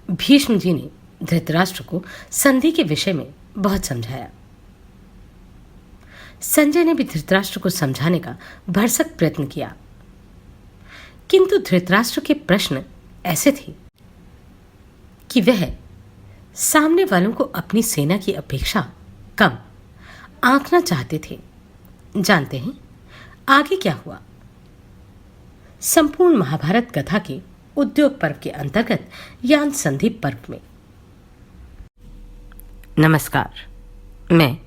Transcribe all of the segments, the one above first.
भीष्म जी ने धृतराष्ट्र को संधि के विषय में बहुत समझाया। संजय ने भी धृतराष्ट्र को समझाने का भरसक प्रयत्न किया, किंतु धृतराष्ट्र के प्रश्न ऐसे थे कि वह सामने वालों को अपनी सेना की अपेक्षा कम आंकना चाहते थे। जानते हैं आगे क्या हुआ? संपूर्ण महाभारत कथा के उद्योग पर्व के अंतर्गत यान संधि पर्व में। नमस्कार, मैं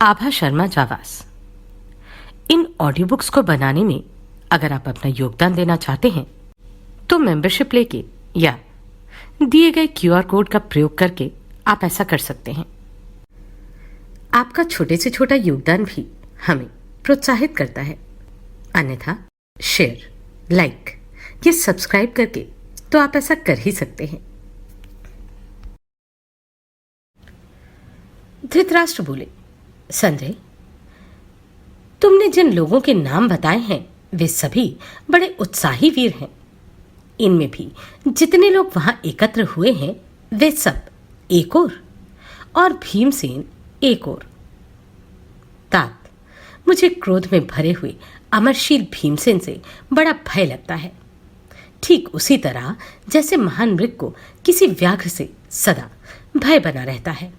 आभा शर्मा जावास। इन ऑडियो बुक्स को बनाने में अगर आप अपना योगदान देना चाहते हैं तो मेंबरशिप लेके या दिए गए क्यूआर कोड का प्रयोग करके आप ऐसा कर सकते हैं। आपका छोटे से छोटा योगदान भी हमें प्रोत्साहित करता है। अन्यथा शेयर, लाइक या सब्सक्राइब करके तो आप ऐसा कर ही सकते हैं। धृतराष्ट्र बोले, संजय, तुमने जिन लोगों के नाम बताए हैं वे सभी बड़े उत्साही वीर हैं। इनमें भी जितने लोग वहां एकत्र हुए हैं वे सब एक और भीमसेन एक और। तात, मुझे क्रोध में भरे हुए अमरशील भीमसेन से बड़ा भय लगता है, ठीक उसी तरह जैसे महान मृग को किसी व्याघ्र से सदा भय बना रहता है।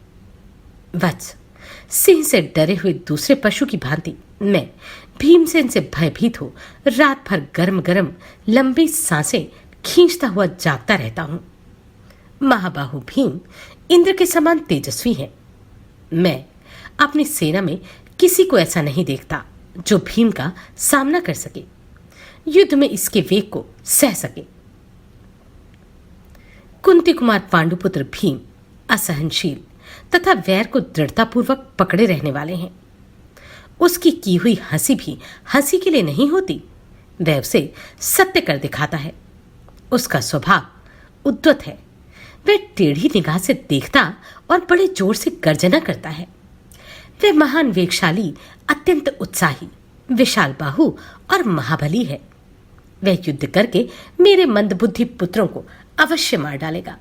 वत्स, सिंह से डरे हुए दूसरे पशु की भांति मैं भीमसेन से भयभीत हो रात भर गर्म गर्म लंबी सांसें खींचता हुआ जागता रहता हूं। महाबाहु भीम इंद्र के समान तेजस्वी है। मैं अपनी सेना में किसी को ऐसा नहीं देखता जो भीम का सामना कर सके, युद्ध में इसके वेग को सह सके। कुंती कुमार पांडुपुत्र भीम असहनशील तथा वैर को दृढ़तापूर्वक पकड़े रहने वाले हैं। उसकी की हुई हंसी भी हंसी के लिए नहीं होती, वह उसे सत्य कर दिखाता है। उसका स्वभाव उद्यत है। वह टेढ़ी निगाह से देखता और बड़े जोर से गर्जना करता है। वह महान वेगशाली, अत्यंत उत्साही, विशाल बाहु और महाबली है। वह युद्ध करके मेरे मंदबुद्धि पुत्रों को अवश्य मार डालेगा।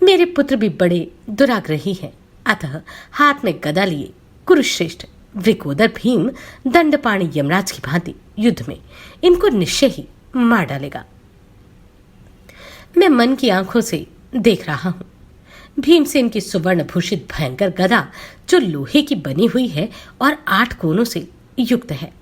मेरे पुत्र भी बड़े दुराग्रही हैं, अतः हाथ में गदा लिए कुरुश्रेष्ठ वृकोदर भीम दंडपाणि यमराज की भांति युद्ध में इनको निश्चय ही मार डालेगा। मैं मन की आंखों से देख रहा हूं भीमसेन की सुवर्ण भूषित भयंकर गदा जो लोहे की बनी हुई है और 8 कोनों से युक्त है,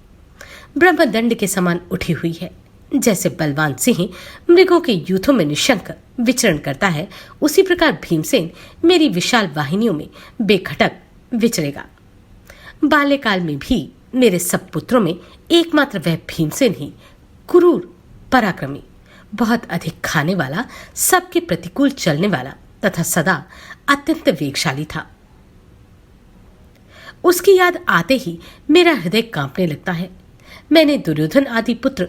ब्रह्मदंड के समान उठी हुई है। जैसे बलवान सिंह मृगों के यूथों में निशंक विचरण करता है, उसी प्रकार भीमसेन मेरी विशाल वाहिनियों में बेखटक विचरेगा। बाल्यकाल में भी मेरे सब पुत्रों में एकमात्र वह भीमसेन ही क्रूर, पराक्रमी, बहुत अधिक खाने वाला, सबके प्रतिकूल चलने वाला तथा सदा अत्यंत वेगशाली था। उसकी याद आते ही मेरा हृदय कांपने लगता है। मैंने दुर्योधन आदि पुत्र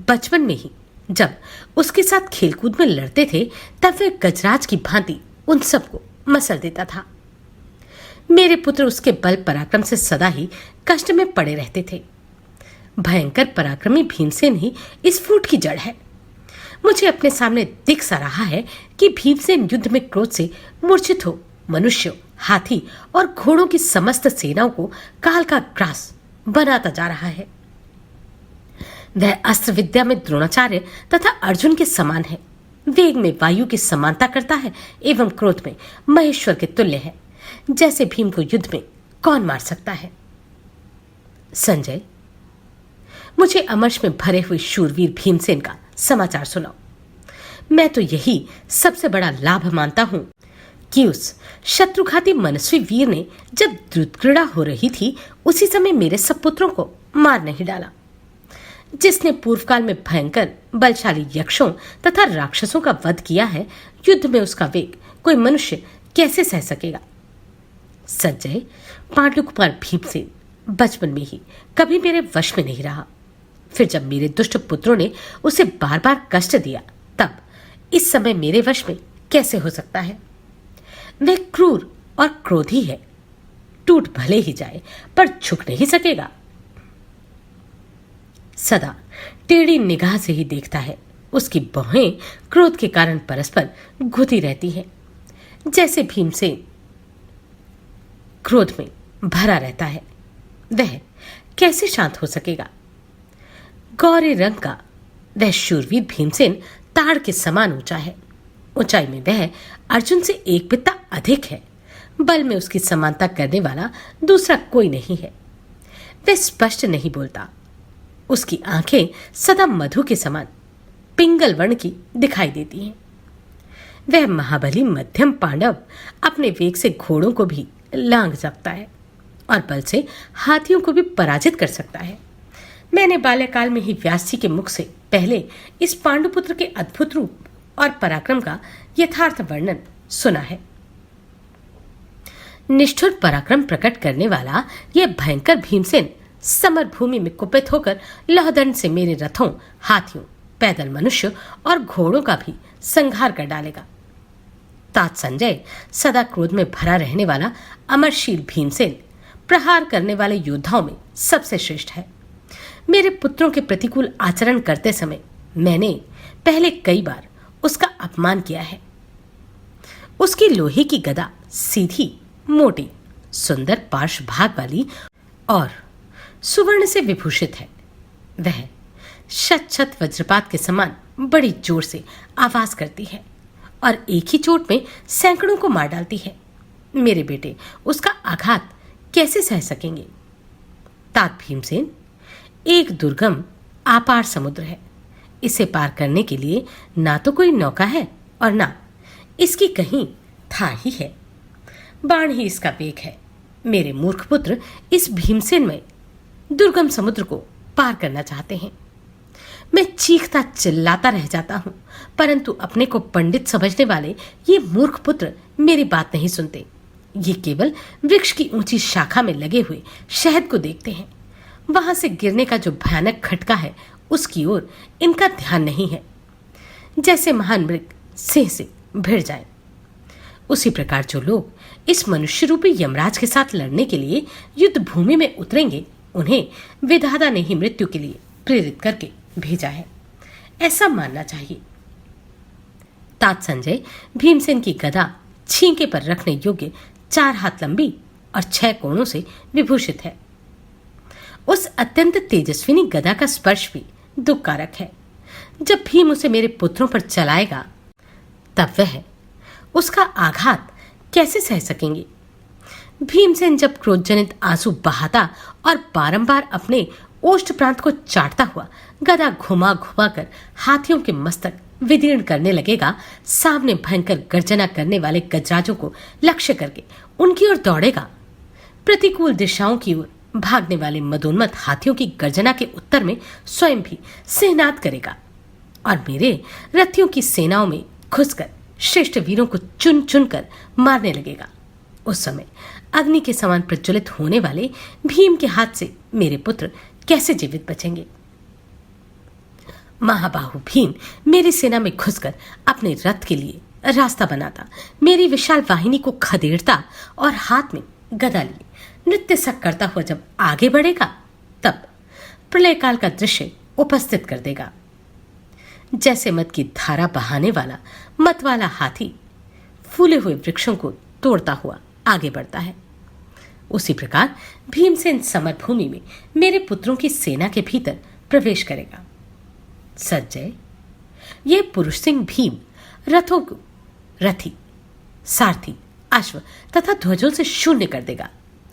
बचपन में ही जब उसके साथ खेलकूद में लड़ते थे तब वह गजराज की भांति उन सबको मसल देता था। मेरे पुत्र उसके बल पराक्रम से सदा ही कष्ट में पड़े रहते थे। भयंकर पराक्रमी भीमसेन ही इस फूट की जड़ है। मुझे अपने सामने दिख सा रहा है कि भीमसेन युद्ध में क्रोध से मूर्छित हो मनुष्यों, हाथी और घोड़ों की समस्त सेनाओं को काल का ग्रास बनाता जा रहा है। वह अस्त्र विद्या में द्रोणाचार्य तथा अर्जुन के समान है, वेग में वायु की समानता करता है एवं क्रोध में महेश्वर के तुल्य है। जैसे भीम को युद्ध में कौन मार सकता है? संजय, मुझे अमर्ष में भरे हुए शूरवीर भीमसेन का समाचार सुनाओ। मैं तो यही सबसे बड़ा लाभ मानता हूं कि उस शत्रुघाती मनस्वी वीर ने जब द्रुतक्रीड़ा हो रही थी उसी समय मेरे सब पुत्रों को मार नहीं डाला। जिसने पूर्व काल में भयंकर बलशाली यक्षों तथा राक्षसों का वध किया है, युद्ध में उसका वेग कोई मनुष्य कैसे सह सकेगा? संजय, पांडुकुमार भीमसेन बचपन में ही कभी मेरे वश में नहीं रहा। फिर जब मेरे दुष्ट पुत्रों ने उसे बार बार कष्ट दिया तब इस समय मेरे वश में कैसे हो सकता है? वह क्रूर और क्रोधी है, टूट भले ही जाए पर झुक नहीं सकेगा। सदा टेढ़ी निगाह से ही देखता है, उसकी बाहें क्रोध के कारण परस्पर घुती रहती हैं, जैसे भीमसेन क्रोध में भरा रहता है। वह कैसे शांत हो सकेगा? गौरे रंग का वह शूरवीर भीमसेन ताड़ के समान ऊंचा है। ऊंचाई में वह अर्जुन से एक बित्ता अधिक है। बल में उसकी समानता करने वाला दूसरा कोई नहीं है। वह स्पष्ट नहीं बोलता। उसकी आंखें सदा मधु के समान पिंगल वर्ण की दिखाई देती हैं। वह महाबली मध्यम पांडव अपने वेग से घोड़ों को भी लांघ सकता है और बल से हाथियों को भी पराजित कर सकता है। मैंने बाल्यकाल में ही व्यास जी के मुख से पहले इस पांडुपुत्र के अद्भुत रूप और पराक्रम का यथार्थ वर्णन सुना है। निष्ठुर पराक्रम प्रकट करने वाला यह भयंकर भीमसेन समर भूमि में कुपित होकर लौहदंड से मेरे रथों, हाथियों, पैदल मनुष्य और घोड़ों का भी संहार कर डालेगा। तात संजय सदा क्रोध में भरा रहने वाला अमरशील भीमसेन प्रहार करने वाले योद्धाओं में सबसे श्रेष्ठ है। मेरे पुत्रों के प्रतिकूल आचरण करते समय मैंने पहले कई बार उसका अपमान किया है। उसकी लोहे की गदा सीधी, मोटी, सुंदर पार्श्व भाग वाली और सुवर्ण से विभूषित है। वह शत शत वज्रपात के समान बड़ी जोर से आवाज करती है और एक ही चोट में सैकड़ों को मार डालती है। मेरे बेटे उसका आघात कैसे सह सकेंगे? तात भीमसेन एक दुर्गम आपार समुद्र है। इसे पार करने के लिए ना तो कोई नौका है और ना इसकी कहीं था ही है। बाण ही इसका वेग है। मेरे मूर्ख पुत्र इस भीमसेन में दुर्गम समुद्र को पार करना चाहते हैं। मैं चीखता चिल्लाता रह जाता हूं, परंतु अपने को पंडित समझने वाले ये मूर्ख पुत्र मेरी बात नहीं सुनते। ये केवल वृक्ष की ऊंची शाखा में लगे हुए शहद को देखते हैं। वहां से गिरने का जो भयानक खटका है उसकी ओर इनका ध्यान नहीं है। जैसे महान मृग सिंह से भिड़ जाए, उसी प्रकार जो लोग इस मनुष्य रूपी यमराज के साथ लड़ने के लिए युद्ध भूमि में उतरेंगे, उन्हें विधाता ने ही मृत्यु के लिए प्रेरित करके भेजा है, ऐसा मानना चाहिए। तात संजय भीमसेन की गदा छींके पर रखने योग्य 4 हाथ लंबी और 6 कोणों से विभूषित है। उस अत्यंत तेजस्विनी गदा का स्पर्श भी दुखकारक है। जब भीम उसे मेरे पुत्रों पर चलाएगा, तब वह उसका आघात कैसे सह सकेंगे? भीमसेन जब क्रोधजनित आंसू बहाता और बारंबार अपने ओष्ठ प्रांत को चाटता हुआ गदा घुमा घुमा कर हाथियों के मस्तक विदीर्ण करने लगेगा, सामने भयंकर गर्जना करने वाले गजराजों को लक्ष्य करके उनकी ओर दौड़ेगा। प्रतिकूल दिशाओं की ओर भागने वाले मदोन्मत्त हाथियों की गर्जना के उत्तर में स्वयं भी सिंहनाद करेगा और मेरे रथियों की सेनाओं में घुसकर श्रेष्ठ वीरों को चुन चुन कर मारने लगेगा। उस समय अग्नि के समान प्रज्वलित होने वाले भीम के हाथ से मेरे पुत्र कैसे जीवित बचेंगे? महाबाहु भीम मेरी सेना में घुसकर अपने रथ के लिए रास्ता बनाता, मेरी विशाल वाहिनी को खदेड़ता और हाथ में गदा लिए नृत्य सा करता हुआ जब आगे बढ़ेगा, तब प्रलय काल का दृश्य उपस्थित कर देगा। जैसे मद की धारा बहाने वाला मत वाला हाथी फूले हुए वृक्षों को तोड़ता हुआ आगे बढ़ता है, उसी प्रकार भीमसेन समरभूमि में मेरे पुत्रों की सेना के भीतर प्रवेश करेगा। सज्जय, यह पुरुष सिंह भीम रथों को रथी, सारथी, अश्व तथा ध्वजों से शून्य कर देगा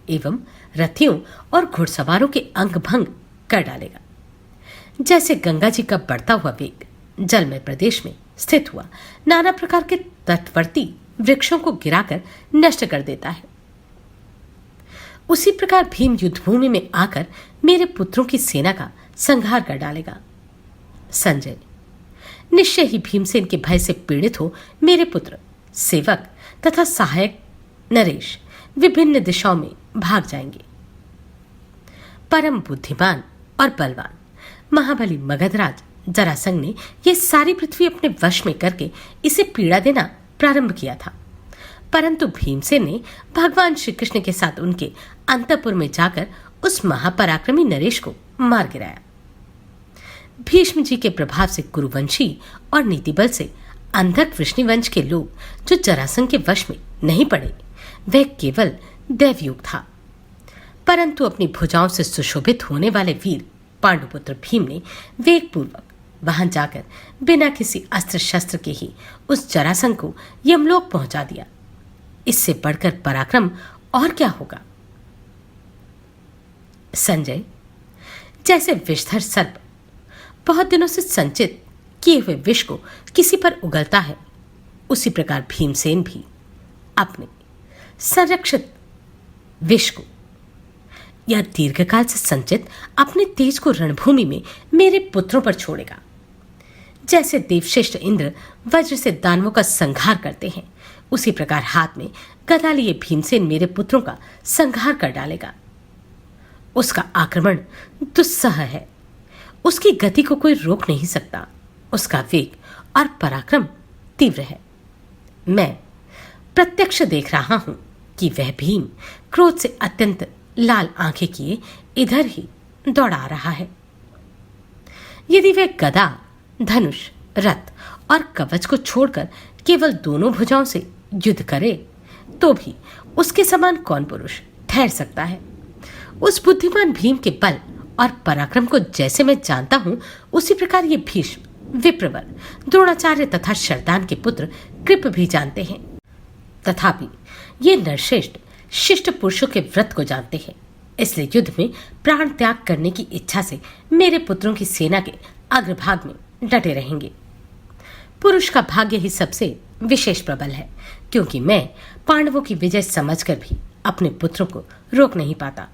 एवं रथियों और घुड़सवारों के अंग भंग कर डालेगा। जैसे गंगा जी का बढ़ता हुआ वेग जलमय प्रदेश में स्थित हुआ नाना प्रकार के तटवर्ती वृक्षों को गिराकर नष्ट कर देता है, उसी प्रकार भीम युद्धभूमि में आकर मेरे पुत्रों की सेना का संहार कर डालेगा। संजय, निश्चय ही भीमसेन के भय से पीड़ित हो मेरे पुत्र, सेवक तथा सहायक नरेश विभिन्न दिशाओं में भाग जाएंगे। परम बुद्धिमान और बलवान महाबली मगधराज जरासंध ने यह सारी पृथ्वी अपने वश में करके इसे पीड़ा देना प्रारंभ किया था, परंतु भीमसेन ने भगवान श्री कृष्ण के साथ उनके अंतपुर में जाकर उस महापराक्रमी नरेश को मार गिराया। भीष्म जी के प्रभाव से कुरुवंशी और नीतिबल से अंधक वृष्णिवंश के लोग जो जरासंध के वश में नहीं पड़े, वह केवल दैवयोग था। परंतु अपनी भुजाओं से सुशोभित होने वाले वीर पांडुपुत्र भीम ने वेगपूर्वक वहां जाकर बिना किसी अस्त्र शस्त्र के ही उस जरासंध को यमलोक पहुंचा दिया। इससे बढ़कर पराक्रम और क्या होगा। संजय, जैसे विषधर सर्प बहुत दिनों से संचित किए हुए विष को किसी पर उगलता है, उसी प्रकार भीमसेन भी अपने संरक्षित विष को या दीर्घकाल से संचित अपने तेज को रणभूमि में मेरे पुत्रों पर छोड़ेगा। जैसे देवश्रेष्ठ इंद्र वज्र से दानवों का संहार करते हैं, उसी प्रकार हाथ में गदा लिए भीमसेन मेरे पुत्रों का संहार कर डालेगा। उसका आक्रमण दुस्सह है, उसकी गति को कोई रोक नहीं सकता। उसका वेग और पराक्रम तीव्र है। मैं प्रत्यक्ष देख रहा हूं कि वह भीम क्रोध से अत्यंत लाल आंखें किए इधर ही दौड़ा रहा है। यदि वह गदा, धनुष, रथ और कवच को छोड़कर केवल दोनों भुजाओं से युद्ध करे, तो भी उसके समान कौन पुरुष ठहर सकता है। उस बुद्धिमान भीम के बल और पराक्रम को जैसे मैं जानता हूं, उसी प्रकार ये भीष्म, विप्रवर, द्रोणाचार्य तथा शरदान के पुत्र कृप भी जानते हैं। तथापि ये नरश्रेष्ठ शिष्ट पुरुषों के व्रत को जानते हैं, इसलिए युद्ध में प्राण त्याग करने की इच्छा से मेरे पुत्रों की सेना के अग्रभाग में डटे रहेंगे। पुरुष का भाग्य ही सबसे विशेष प्रबल है, क्योंकि मैं पांडवों की विजय समझकर भी अपने पुत्रों को रोक नहीं पाता।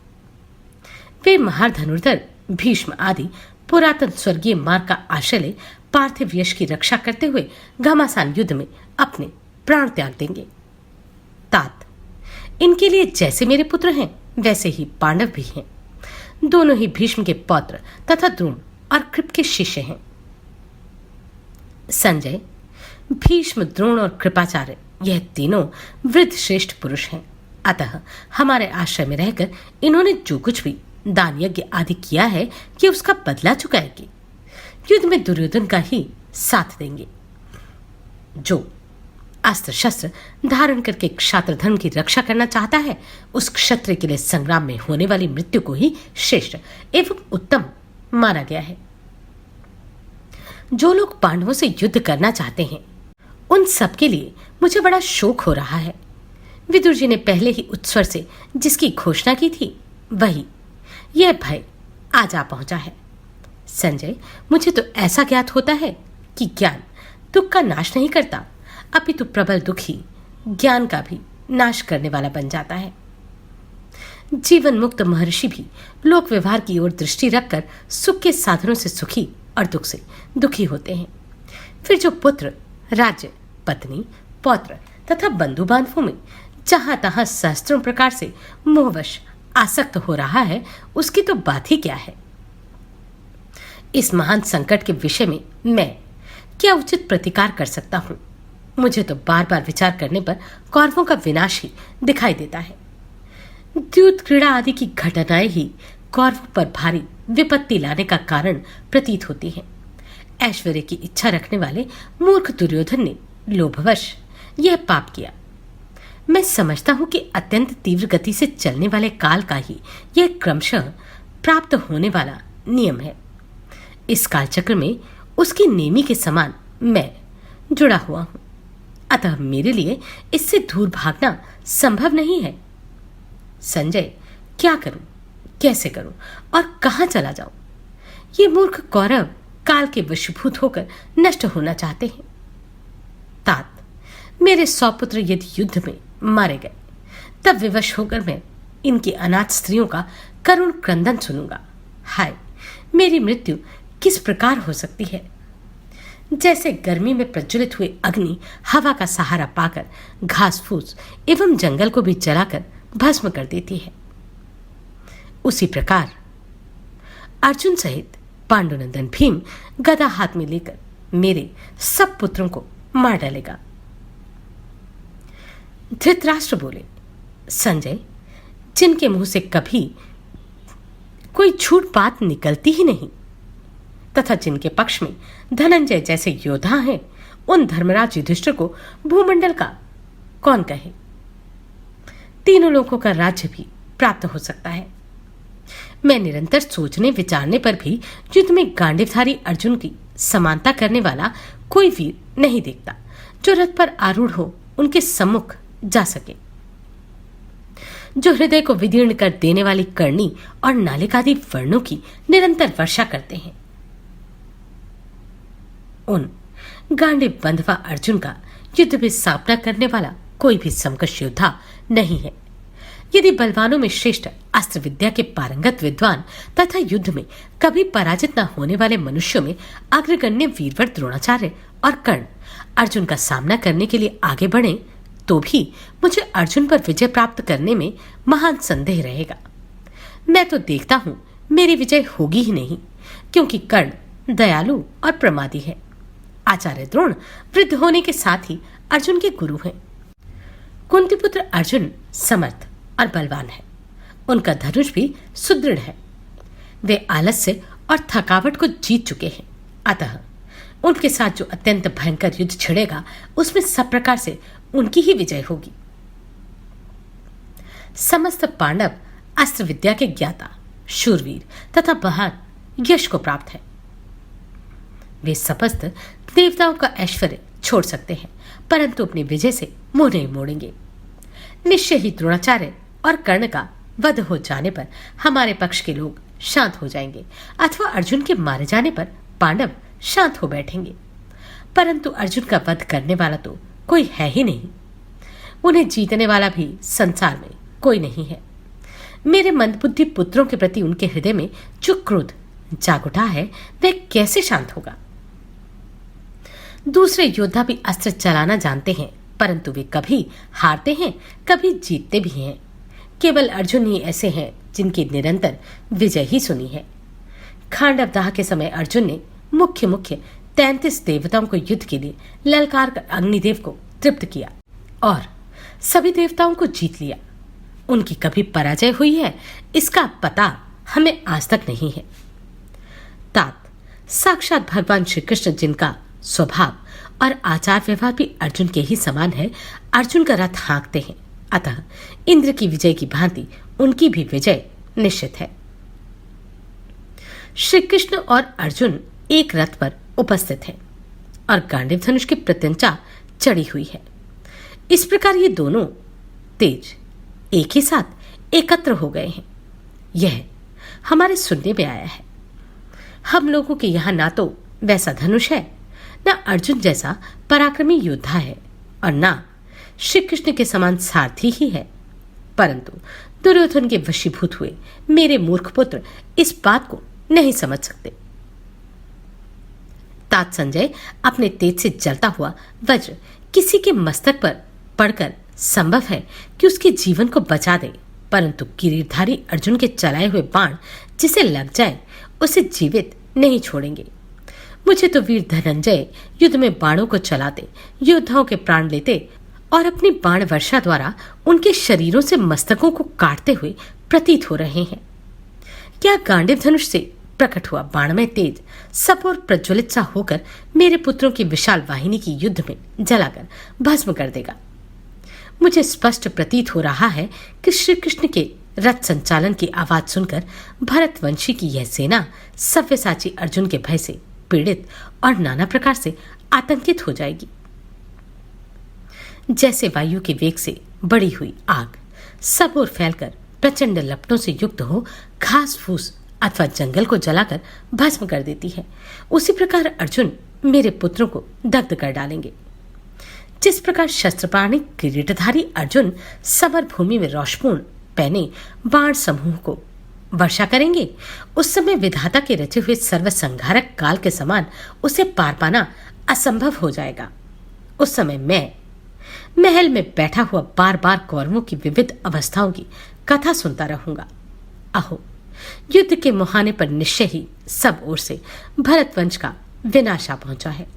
वे महार धनुर्धर भीष्म आदि पुरातन स्वर्गीय मार्ग का आश्रय ले पार्थिव यश की रक्षा करते हुए घमासान युद्ध में अपने प्राण त्याग देंगे। तात, इनके लिए जैसे मेरे पुत्र हैं, वैसे ही पांडव भी हैं। दोनों ही भीष्म के पौत्र तथा द्रोण और कृप के शिष्य हैं। संजय, भीष्म, द्रोण और कृपाचार्य यह तीनों वृद्ध श्रेष्ठ पुरुष हैं। अतः हमारे आश्रय में रहकर इन्होंने जो कुछ भी दान यज्ञ आदि किया है कि उसका बदला चुकाएंगे। युद्ध में दुर्योधन का ही साथ देंगे। जो अस्त्र शस्त्र धारण करके क्षात्र धर्म की रक्षा करना चाहता है, उस क्षत्रिय के लिए संग्राम में होने वाली मृत्यु को ही श्रेष्ठ एवं उत्तम माना गया है। जो लोग पांडवों से युद्ध करना चाहते हैं, उन सब के लिए मुझे बड़ा शोक हो रहा है। विदुर जी ने पहले ही उत्स्वर से जिसकी घोषणा की थी, वही यह भय आज आ पहुंचा है। संजय, मुझे तो ऐसा ज्ञात होता है कि ज्ञान दुख का नाश नहीं करता, अपितु प्रबल दुख ही ज्ञान का भी नाश करने वाला बन जाता है। जीवन मुक्त महर्षि भी लोक व्यवहार की ओर दृष्टि रखकर सुख के साधनों से सुखी और दुख से दुखी होते हैं। फिर जो पुत्र, राज्य, पत्नी, पौत्र तथा बंधु बांधवों में जहां तहां सहस्त्रों प्रकार से मोहवश आसक्त हो रहा है, उसकी तो बात ही क्या है। इस महान संकट के विषय में मैं क्या उचित प्रतिकार कर सकता हूं। मुझे तो बार बार विचार करने पर कौरवों का विनाश ही दिखाई देता है। द्यूत क्रीड़ा आदि की घटनाएं ही कौरवों पर भारी विपत्ति लाने का कारण प्रतीत होती हैं। ऐश्वर्य की इच्छा रखने वाले मूर्ख दुर्योधन ने लोभवश यह पाप किया। मैं समझता हूं कि अत्यंत तीव्र गति से चलने वाले काल का ही यह क्रमशः प्राप्त होने वाला नियम है। इस कालचक्र में उसकी नेमी के समान मैं जुड़ा हुआ हूं, अतः मेरे लिए इससे दूर भागना संभव नहीं है। संजय, क्या करूं, कैसे करूं और कहां चला जाऊं? ये मूर्ख कौरव काल के वशीभूत होकर नष्ट होना चाहते हैं। तात, मेरे 100 पुत्र यदि युद्ध में मारे गए, तब विवश होकर मैं इनकी अनाथ स्त्रियों का करुण क्रंदन सुनूंगा। हाय, मेरी मृत्यु किस प्रकार हो सकती है। जैसे गर्मी में प्रज्वलित हुए अग्नि हवा का सहारा पाकर घास फूस एवं जंगल को भी जलाकर भस्म कर देती है, उसी प्रकार अर्जुन सहित पांडुनंदन भीम गदा हाथ में लेकर मेरे सब पुत्रों को मार डालेगा। धृतराष्ट्र बोले, संजय, जिनके मुंह से कभी कोई झूठ बात निकलती ही नहीं, तथा जिनके पक्ष में धनंजय जैसे योद्धा हैं, उन धर्मराज युधिष्ठिर को भूमंडल का कौन कहे। तीनों लोगों का राज्य भी प्राप्त हो सकता है। मैं निरंतर सोचने विचारने पर भी युद्ध में गांडीवधारी अर्जुन की समानता करने वाला कोई वीर नहीं देखता जो रथ पर आरूढ़ हो उनके सम्मुख जा सके, जो हृदय को विदीर्ण कर देने वाली करनी और नालिकादि वर्णों की निरंतर वर्षा करते हैं। उन गांडीव बंधवा अर्जुन का युद्ध में सामना करने वाला कोई भी समकक्ष योद्धा नहीं है। यदि बलवानों में श्रेष्ठ अस्त्र विद्या के पारंगत विद्वान तथा युद्ध में कभी पराजित न होने वाले मनुष्यों में अग्रगण्य वीरवर द्रोणाचार्य और कर्ण अर्जुन का सामना करने के लिए आगे बढ़े, तो भी मुझे अर्जुन पर विजय प्राप्त करने में महान संदेह रहेगा। मैं तो देखता हूं मेरी विजय होगी ही नहीं, क्योंकि कर्ण दयालु और प्रमादी है। आचार्य द्रोण वृद्ध होने के साथ ही अर्जुन के गुरु हैं। कुंतीपुत्र अर्जुन समर्थ और बलवान है। उनका धनुष भी सुदृढ़ है। वे आलस्य और थकावट को जीत चुके हैं। अतः उनके साथ जो अत्यंत भयंकर युद्ध छिड़ेगा, उसमें सब प्रकार से उनकी ही विजय होगी। समस्त पांडव अस्त्र विद्या के ज्ञाता, शूरवीर तथा महान यश को प्राप्त है। वे समस्त देवताओं का ऐश्वर्य छोड़ सकते हैं, परंतु अपनी विजय से मुंह नहीं मोड़ेंगे। निश्चय ही द्रोणाचार्य और कर्ण का वध हो जाने पर हमारे पक्ष के लोग शांत हो जाएंगे, अथवा अर्जुन के मारे जाने पर पांडव शांत हो बैठेंगे। परंतु अर्जुन का वध करने वाला तो कोई है ही नहीं। उन्हें जीतने वाला भी संसार में कोई नहीं है। मेरे मंदबुद्धि पुत्रों के प्रति उनके हृदय में जो क्रोध जाग उठा है, वह कैसे शांत होगा। दूसरे योद्धा भी अस्त्र चलाना जानते हैं, परंतु वे कभी हारते हैं, कभी जीतते भी हैं। केवल अर्जुन ही ऐसे हैं जिनकी निरंतर विजय ही सुनी है। खांडवदाह के समय अर्जुन ने मुख्य 33 देवताओं को युद्ध के लिए ललकार कर अग्निदेव को तृप्त किया और सभी देवताओं को जीत लिया। उनकी कभी पराजय हुई है, इसका पता हमें आज तक नहीं है। तात साक्षात भगवान श्री कृष्ण, जिनका स्वभाव और आचार व्यवहार भी अर्जुन के ही समान है, अर्जुन का रथ हाँकते हैं। अतः इंद्र की विजय की भांति उनकी भी विजय निश्चित है। श्री कृष्ण और अर्जुन एक रथ पर उपस्थित हैं और गांडीव धनुष की प्रत्यंचा चढ़ी हुई है। इस प्रकार ये दोनों तेज एक ही साथ एकत्र हो गए हैं। यह हमारे सुनने में आया है। हम लोगों के यहाँ ना तो वैसा धनुष है, न अर्जुन जैसा पराक्रमी योद्धा है, और ना श्री कृष्ण के समान सारथी ही है। परंतु दुर्योधन के वशीभूत हुए मेरे मूर्ख पुत्र इस बात को नहीं समझ सकते। तात संजय अपने तेज से जलता हुआ वज्र किसी के मस्तक पर पड़कर संभव है कि उसके जीवन को बचा दे, परंतु किरीटधारी अर्जुन के चलाए हुए बाण जिसे लग जाए उसे जीवित नहीं छोड़ेंगे। मुझे तो वीर धनंजय युद्ध में बाणों को चलाते, योद्धाओं के प्राण लेते और अपनी बाण वर्षा द्वारा उनके शरीरों से मस्तकों को काटते हुए प्रतीत हो रहे हैं। क्या गांडीव धनुष से प्रकट हुआ बाणमय तेज सब और प्रज्वलित सा होकर मेरे पुत्रों की विशाल वाहिनी की युद्ध में जलाकर भस्म कर देगा। मुझे स्पष्ट प्रतीत हो रहा है कि श्री कृष्ण के रथ संचालन की आवाज सुनकर भरतवंशी की यह सेना सव्यसाची अर्जुन के भय से पीड़ित और नाना प्रकार से आतंकित हो जाएगी। जैसे वायु के वेग से बढ़ी हुई आग सब ओर फैलकर प्रचंड लपटों से युक्त हो घास फूस अथवा जंगल को जलाकर भस्म कर देती है, उसी प्रकार अर्जुन मेरे पुत्रों को दग्ध कर डालेंगे। जिस प्रकार शस्त्रपाणी किरीटधारी अर्जुन समर भूमि में रोषपूर्ण पहने बाण समूह को वर्षा करेंगे, उस समय विधाता के रचे हुए सर्वसंहारक काल के समान उसे पार पाना असंभव हो जाएगा। उस समय मैं महल में बैठा हुआ बार बार कौरवों की विविध अवस्थाओं की कथा सुनता रहूंगा। अहो, युद्ध के मुहाने पर निश्चय ही सब ओर से भरतवंश का विनाश आ पहुंचा है।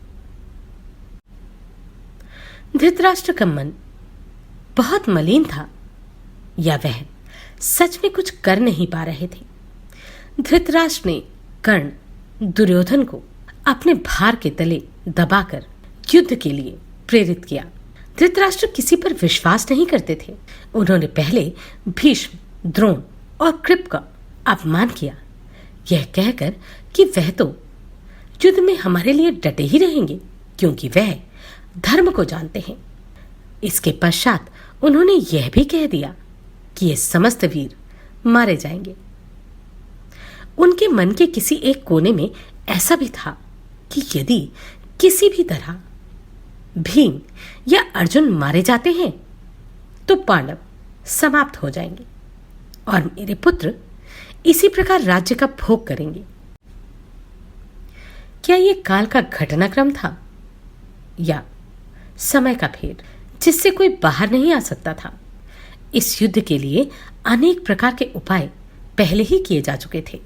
धृतराष्ट्र का मन बहुत मलिन था, या वह सच में कुछ कर नहीं पा रहे थे। धृतराष्ट्र ने कर्ण, दुर्योधन को अपने भार के तले दबाकर युद्ध के लिए प्रेरित किया। धृतराष्ट्र किसी पर विश्वास नहीं करते थे। उन्होंने पहले भीष्म, द्रोण और कृप का अपमान किया, यह कहकर कि वह तो युद्ध में हमारे लिए डटे ही रहेंगे क्योंकि वह धर्म को जानते हैं। इसके पश्चात उन्होंने यह भी कह दिया कि ये समस्त वीर मारे जाएंगे। उनके मन के किसी एक कोने में ऐसा भी था कि यदि किसी भी तरह भीम या अर्जुन मारे जाते हैं तो पांडव समाप्त हो जाएंगे और मेरे पुत्र इसी प्रकार राज्य का भोग करेंगे। क्या यह काल का घटनाक्रम था या समय का फेर जिससे कोई बाहर नहीं आ सकता था? इस युद्ध के लिए अनेक प्रकार के उपाय पहले ही किए जा चुके थे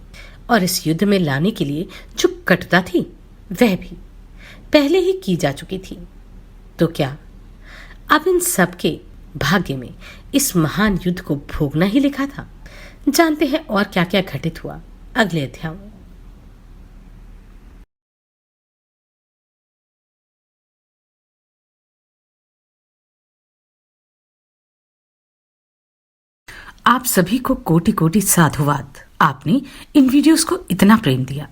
और इस युद्ध में लाने के लिए जो कटुता थी वह भी पहले ही की जा चुकी थी। तो क्या अब इन सब के भाग्य में इस महान युद्ध को भोगना ही लिखा था? जानते हैं और क्या क्या घटित हुआ अगले अध्याय में। आप सभी को कोटि कोटि साधुवाद। आपने इन वीडियोस को इतना प्रेम दिया।